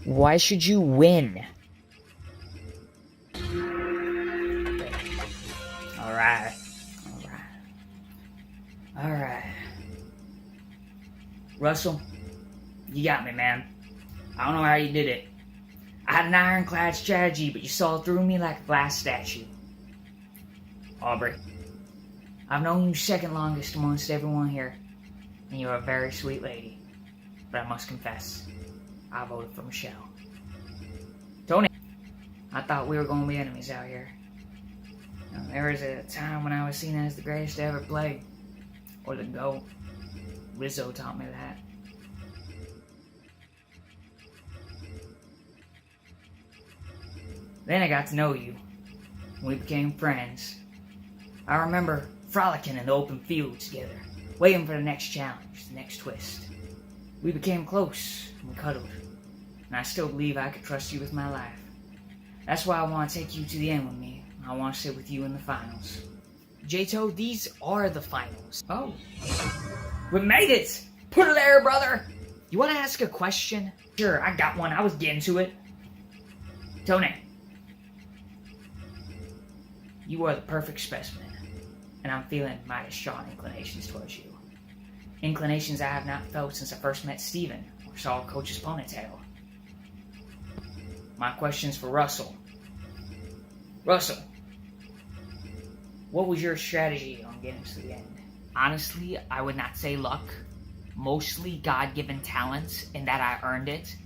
Why should you win? Alright. Alright. Russell, you got me, man. I don't know how you did it. I had an ironclad strategy, but you saw through me like a glass statue. Aubrey, I've known you second longest amongst everyone here, and you're a very sweet lady. But I must confess, I voted for Michelle. Tony, I thought we were going to be enemies out here. There was a time when I was seen as the greatest to ever play, or the GOAT. Rizzo taught me that. Then I got to know you. We became friends. I remember frolicking in the open field together, waiting for the next challenge, the next twist. We became close, and we cuddled. And I still believe I could trust you with my life. That's why I want to take you to the end with me. I want to sit with you in the finals. J-To, these are the finals. Oh. We made it! Put her there, brother! You want to ask a question? Sure, I got one. I was getting to it. Tony. You are the perfect specimen, and I'm feeling mighty strong inclinations towards you. Inclinations I have not felt since I first met Steven, or saw Coach's ponytail. My question's for Russell. Russell, what was your strategy on getting to the end? Honestly, I would not say luck. Mostly God-given talent, in that I earned it.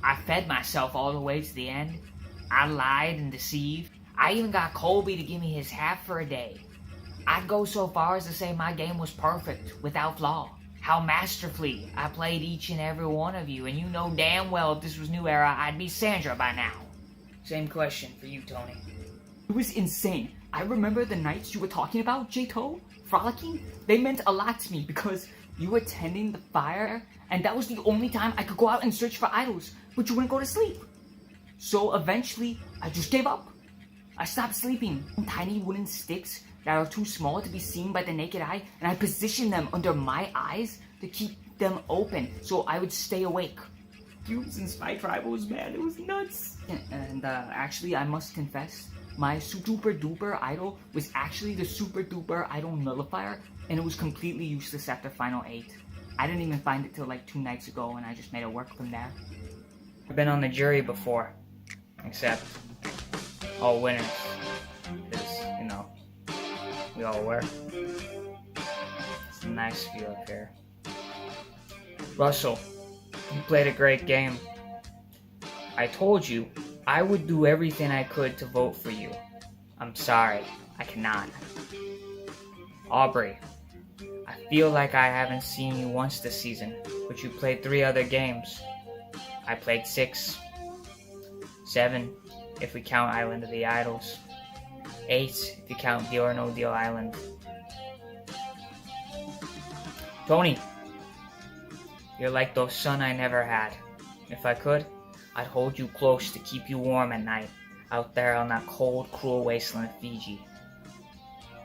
I fed myself all the way to the end. I lied and deceived. I even got Colby to give me his half for a day. I'd go so far as to say my game was perfect, without flaw. How masterfully I played each and every one of you, and you know damn well if this was New Era, I'd be Sandra by now. Same question for you, Tony. It was insane. I remember the nights you were talking about, J-To, frolicking. They meant a lot to me because you were tending the fire, and that was the only time I could go out and search for idols, but you wouldn't go to sleep. So eventually, I just gave up. I stopped sleeping on tiny wooden sticks that are too small to be seen by the naked eye, and I positioned them under my eyes to keep them open so I would stay awake. Cubes and spy tribals, man, it was nuts. And actually, I must confess, my super duper idol was actually the super duper idol nullifier, and it was completely useless after Final 8. I didn't even find it till like 2 nights ago, and I just made it work from there. I've been on the jury before, except all winners, because, you know, we all were. It's a nice view up here. Russell, you played a great game. I told you I would do everything I could to vote for you. I'm sorry, I cannot. Aubrey, I feel like I haven't seen you once this season, but you played 3 other games. I played 6. 7, if we count Island of the Idols. 8, if you count Deal or No Deal Island. Tony, you're like the sun I never had. If I could, I'd hold you close to keep you warm at night, out there on that cold, cruel wasteland of Fiji.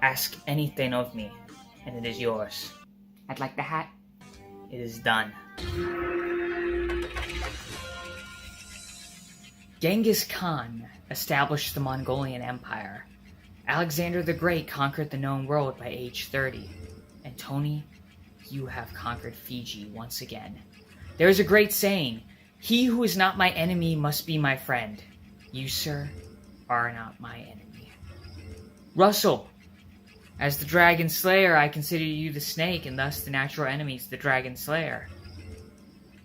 Ask anything of me, and it is yours. I'd like the hat. It is done. Genghis Khan established the Mongolian Empire. Alexander the Great conquered the known world by age 30. And Tony, you have conquered Fiji once again. There is a great saying, "He who is not my enemy must be my friend." You, sir, are not my enemy. Russell, as the Dragon Slayer, I consider you the snake, and thus the natural enemy is the Dragon Slayer.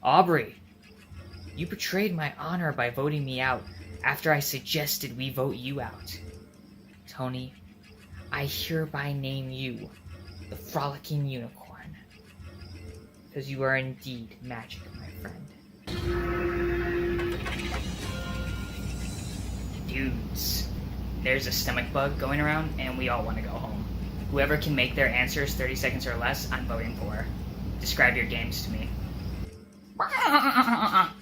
Aubrey, you betrayed my honor by voting me out after I suggested we vote you out. Tony, I hereby name you the Frolicking Unicorn, because you are indeed magic, my friend. Dudes, there's a stomach bug going around, and we all want to go home. Whoever can make their answers 30 seconds or less, I'm voting for. Describe your games to me. I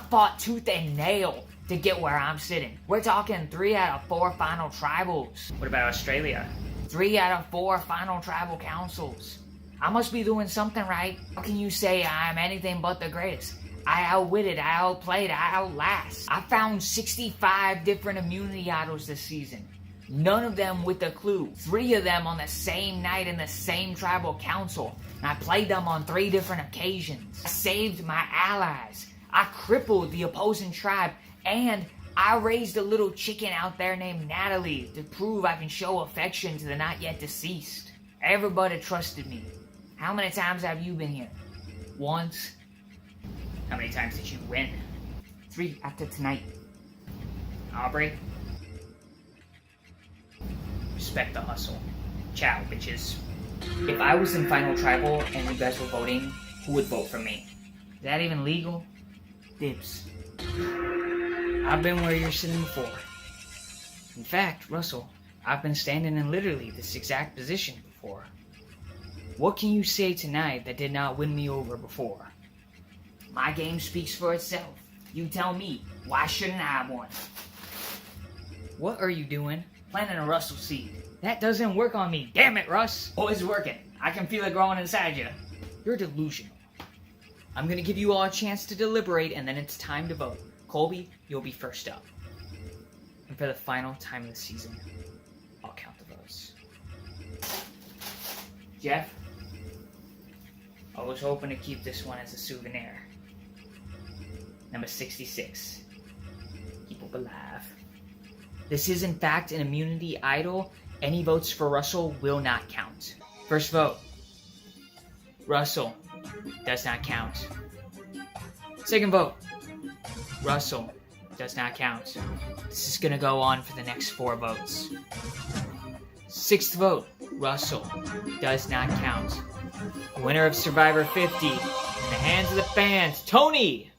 fought tooth and nail to get where I'm sitting. We're talking 3 out of 4 final tribals. What about Australia? 3 out of 4 final tribal councils. I must be doing something right. How can you say I'm anything but the greatest? I outwitted, I outplayed, I outlast. I found 65 different immunity idols this season. None of them with a clue. 3 of them on the same night in the same tribal council. And I played them on 3 different occasions. I saved my allies. I crippled the opposing tribe. And I raised a little chicken out there named Natalie to prove I can show affection to the not yet deceased. Everybody trusted me. How many times have you been here? Once. How many times did you win? 3 after tonight. Aubrey? Respect the hustle. Ciao, bitches. If I was in Final Tribal and you guys were voting, who would vote for me? Is that even legal? Dibs. I've been where you're sitting before. In fact, Russell, I've been standing in literally this exact position before. What can you say tonight that did not win me over before? My game speaks for itself. You tell me, why shouldn't I have one? What are you doing? Planting a Russell seed. That doesn't work on me. Damn it, Russ. Oh, it's working. I can feel it growing inside you. You're delusional. I'm gonna give you all a chance to deliberate, and then it's time to vote. Colby, you'll be first up. And for the final time of the season, I'll count the votes. Jeff, I was hoping to keep this one as a souvenir. Number 66. Keep hope alive. This is in fact an immunity idol. Any votes for Russell will not count. First vote. Russell does not count. Second vote. Russell does not count. This is gonna go on for the next 4 votes. 6th vote. Russell does not count. The winner of Survivor 50 in the hands of the fans, Tony!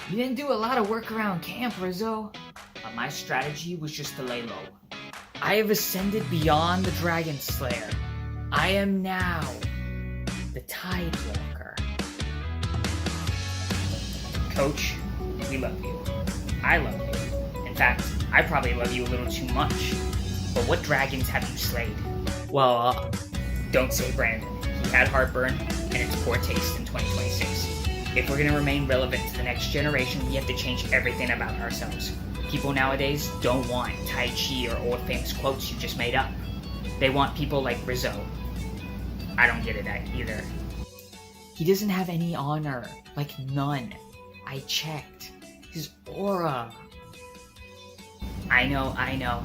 You didn't do a lot of work around camp, Rizzo. But my strategy was just to lay low. I have ascended beyond the Dragon Slayer. I am now the Tide Walker. Coach, we love you. I love you. In fact, I probably love you a little too much. But what dragons have you slayed? Well, don't say Brandon. He had heartburn, and it's poor taste in 2026. If we're gonna remain relevant to the next generation, we have to change everything about ourselves. People nowadays don't want Tai Chi or old famous quotes you just made up. They want people like Rizzo. I don't get it either. He doesn't have any honor. Like none. I checked. His aura. I know.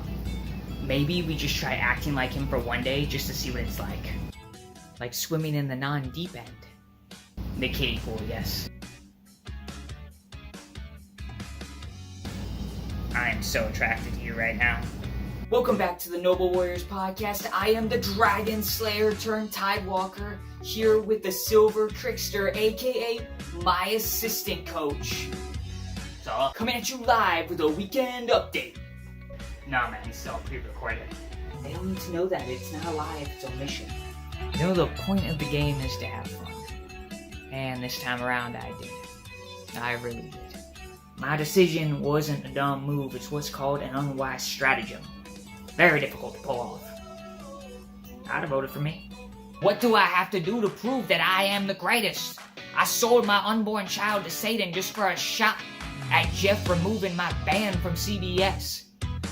Maybe we just try acting like him for one day just to see what it's like. Like swimming in the non-deep end. The kiddie pool, yes. I am so attracted to you right now. Welcome back to the Noble Warriors podcast. I am the Dragon Slayer turned Tidewalker, here with the Silver Trickster, aka my assistant coach. So, coming at you live with a weekend update. Nah man, it's all pre-recorded. They don't need to know that. It's not live, it's a mission. You know, the point of the game is to have fun. And this time around I did. I really did. My decision wasn't a dumb move, it's what's called an unwise stratagem. Very difficult to pull off. I'd have voted for me. What do I have to do to prove that I am the greatest? I sold my unborn child to Satan just for a shot at Jeff removing my ban from CBS.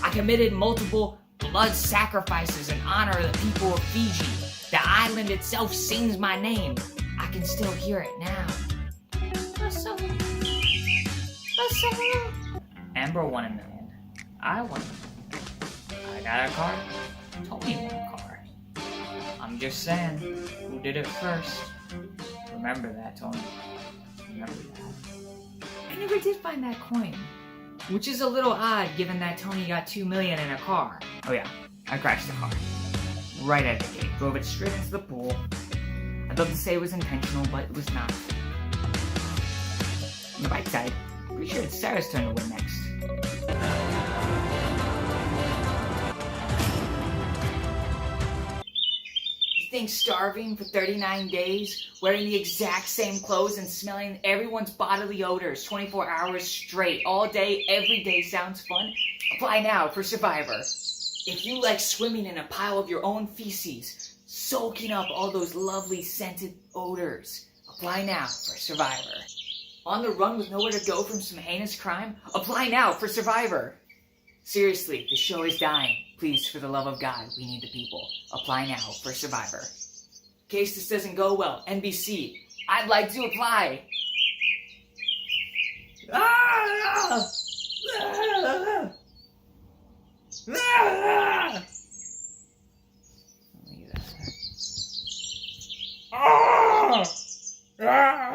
I committed multiple blood sacrifices in honor of the people of Fiji. The island itself sings my name. I can still hear it now. Russell. Amber won $1 million. I won. I got a car. Tony won a car. I'm just saying, who did it first? Remember that, Tony. Remember that. I never did find that coin. Which is a little odd given that Tony got $2 million in a car. Oh yeah, I crashed the car. Right at the gate. Drove it straight into the pool. I'd love to say it was intentional, but it was not. On the bike side, pretty sure it's Sarah's turn to win next. You think starving for 39 days, wearing the exact same clothes and smelling everyone's bodily odors 24 hours straight, all day, every day sounds fun? Apply now for Survivor. If you like swimming in a pile of your own feces, soaking up all those lovely scented odors, apply now for Survivor. On the run with nowhere to go from some heinous crime? Apply now for Survivor! Seriously, the show is dying. Please, for the love of God, we need the people. Apply now for Survivor. In case this doesn't go well, NBC, I'd like to apply! Ah! Ah! Ah! Leave that there. Ah!